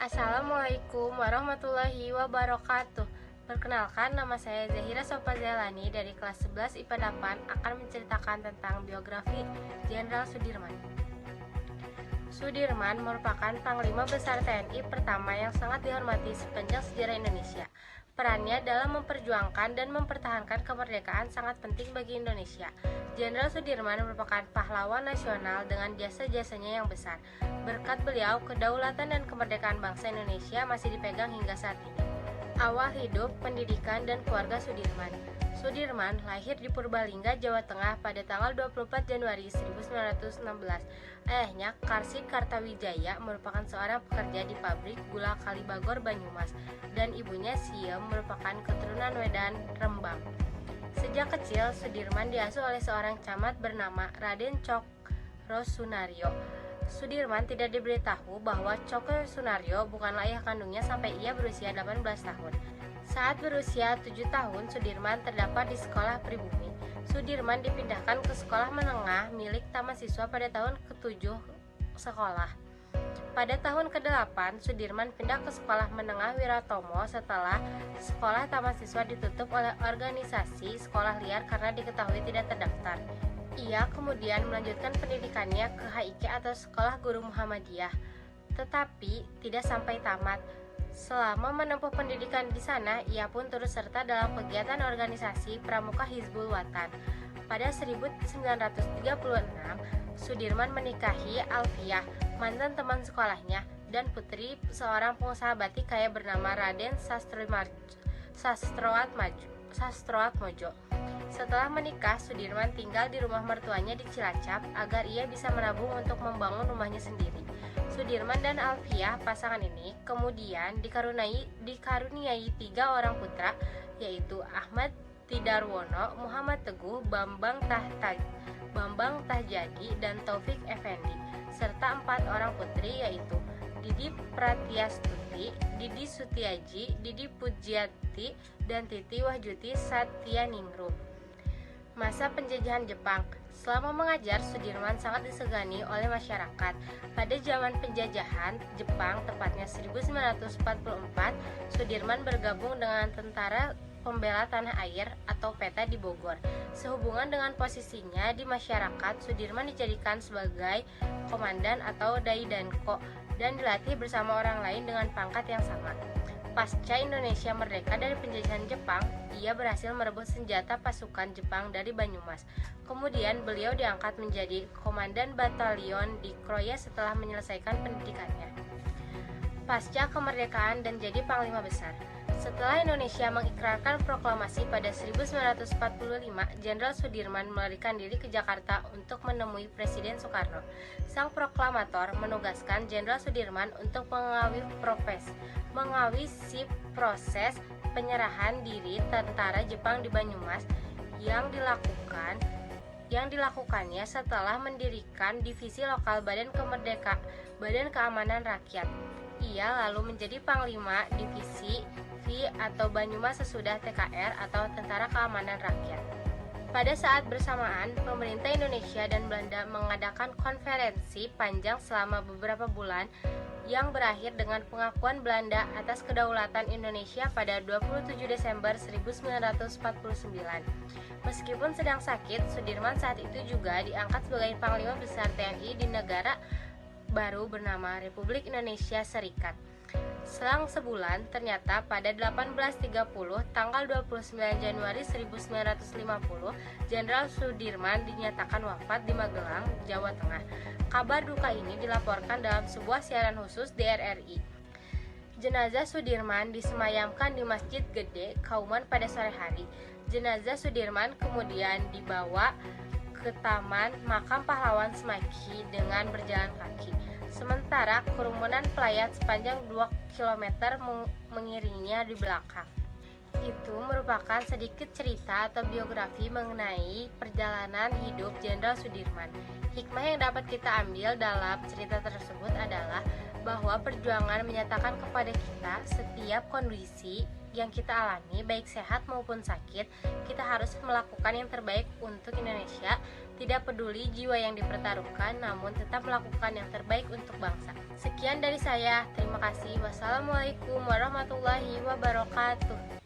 Assalamualaikum warahmatullahi wabarakatuh. Perkenalkan, nama saya Zahira Sofazalani dari kelas 11 IPA 8 akan menceritakan tentang biografi Jenderal Sudirman. Sudirman merupakan Panglima Besar TNI pertama yang sangat dihormati sepanjang sejarah Indonesia. Perannya dalam memperjuangkan dan mempertahankan kemerdekaan sangat penting bagi Indonesia. Jenderal Sudirman merupakan pahlawan nasional dengan jasa-jasanya yang besar. Berkat beliau, kedaulatan dan kemerdekaan bangsa Indonesia masih dipegang hingga saat ini. Awal hidup, pendidikan, dan keluarga Sudirman. Sudirman lahir di Purbalingga, Jawa Tengah pada tanggal 24 Januari 1916. Ayahnya, Karsid Kartawijaya, merupakan seorang pekerja di pabrik gula Kalibagor, Banyumas, dan ibunya Siem merupakan keturunan Wedan, Rembang. Sejak kecil, Sudirman diasuh oleh seorang camat bernama Raden Cokro Sunario. Sudirman tidak diberitahu bahwa Cokro Sunario bukanlah ayah kandungnya sampai ia berusia 18 tahun. Saat berusia 7 tahun, Sudirman terdapat di sekolah pribumi. Sudirman dipindahkan ke sekolah menengah milik taman siswa pada tahun ke-7 sekolah. Pada tahun ke-8, Sudirman pindah ke sekolah menengah Wiratomo setelah sekolah taman siswa ditutup oleh organisasi sekolah liar karena diketahui tidak terdaftar. Ia kemudian melanjutkan pendidikannya ke HIK atau Sekolah Guru Muhammadiyah, tetapi tidak sampai tamat. Selama menempuh pendidikan di sana, ia pun turut serta dalam kegiatan organisasi Pramuka Hizbul Wathan. Pada 1936, Sudirman menikahi Alfiah, mantan teman sekolahnya, dan putri seorang pengusaha batik kaya bernama Raden Sastroatmojo. Setelah menikah, Sudirman tinggal di rumah mertuanya di Cilacap agar ia bisa menabung untuk membangun rumahnya sendiri. Sudirman dan Alfiah, pasangan ini, kemudian dikaruniai 3 orang putra, yaitu Ahmad Tidarwono, Muhammad Teguh, Bambang Tahjadi, dan Taufik Effendi, serta 4 orang putri, yaitu Didi Pratyastuti, Didi Sutiaji, Didi Pujiati, dan Titi Wahjuti Satyaningrum. Masa penjajahan Jepang. Selama mengajar, Sudirman sangat disegani oleh masyarakat. Pada zaman penjajahan Jepang, tepatnya 1944, Sudirman bergabung dengan Tentara Pembela Tanah Air atau PETA di Bogor. Sehubungan dengan posisinya di masyarakat, Sudirman dijadikan sebagai komandan atau daidanko dan dilatih bersama orang lain dengan pangkat yang sama. Pasca Indonesia merdeka dari penjajahan Jepang, ia berhasil merebut senjata pasukan Jepang dari Banyumas. Kemudian beliau diangkat menjadi komandan batalion di Kroya setelah menyelesaikan pendidikannya. Pasca kemerdekaan dan jadi Panglima Besar. Setelah Indonesia mengikrarkan proklamasi pada 1945, Jenderal Sudirman melarikan diri ke Jakarta untuk menemui Presiden Soekarno. Sang proklamator menugaskan Jenderal Sudirman untuk mengawasi proses penyerahan diri tentara Jepang di Banyumas yang dilakukannya setelah mendirikan divisi lokal Badan Keamanan Rakyat. Ia lalu menjadi Panglima Divisi V atau Banyumas sesudah TKR atau Tentara Keamanan Rakyat. Pada saat bersamaan, pemerintah Indonesia dan Belanda mengadakan konferensi panjang selama beberapa bulan yang berakhir dengan pengakuan Belanda atas kedaulatan Indonesia pada 27 Desember 1949. Meskipun sedang sakit, Sudirman saat itu juga diangkat sebagai Panglima Besar TNI di negara baru bernama Republik Indonesia Serikat. Selang sebulan, ternyata pada 1830, tanggal 29 Januari 1950, Jenderal Sudirman dinyatakan wafat di Magelang, Jawa Tengah. Kabar duka ini dilaporkan dalam sebuah siaran khusus di RRI. Jenazah Sudirman disemayamkan di Masjid Gede, Kauman pada sore hari. Jenazah Sudirman kemudian dibawa ke Taman Makam Pahlawan Semaki dengan berjalan kaki. Sementara kerumunan pelayat sepanjang 2 km mengiringinya di belakang. Itu merupakan sedikit cerita atau biografi mengenai perjalanan hidup Jenderal Sudirman. Hikmah yang dapat kita ambil dalam cerita tersebut adalah bahwa perjuangan menyatakan kepada kita setiap kondisi yang kita alami, baik sehat maupun sakit, kita harus melakukan yang terbaik untuk Indonesia. Tidak peduli jiwa yang dipertaruhkan, namun tetap melakukan yang terbaik untuk bangsa. Sekian dari saya, terima kasih. Wassalamualaikum warahmatullahi wabarakatuh.